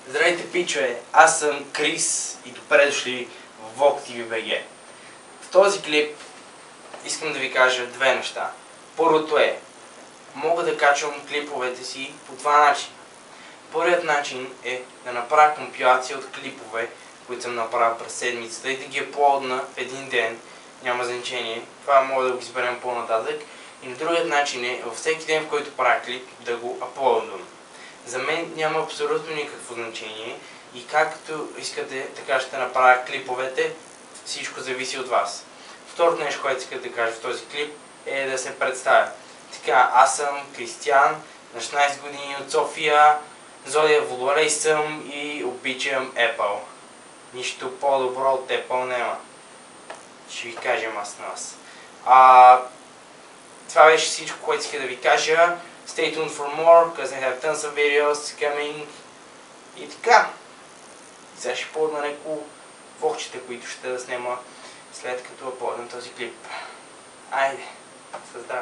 Здравейте, пичове! Аз съм Крис и добре дошли в VOG TV BG. В този клип искам да ви кажа две неща. Първото е, мога да качвам клиповете си по два начина. Първият начин е да направя компилация от клипове, които съм направил през седмицата и да ги аплодна в един ден. Няма значение. Това мога да го изберем по-нататък. И другият начин е във всеки ден, в който правя клип, да го аплодвам. За мен няма абсолютно никакво значение и както искате, така ще направя клиповете, всичко зависи от вас. Второто нещо, което искате да кажа в този клип е да се представя. Така, аз съм Кристиян, на 16 години от София, зодия Водолей съм и обичам Apple. Нищо по-добро от Apple няма. Ще ви кажем аз на вас. Това беше всичко, което исках да ви кажа. Stay tuned for more, because I have tons of videos coming. И така. Сега ще подна няколко влогчета, които ще да снима след като аподам този клип. Айде, създавам.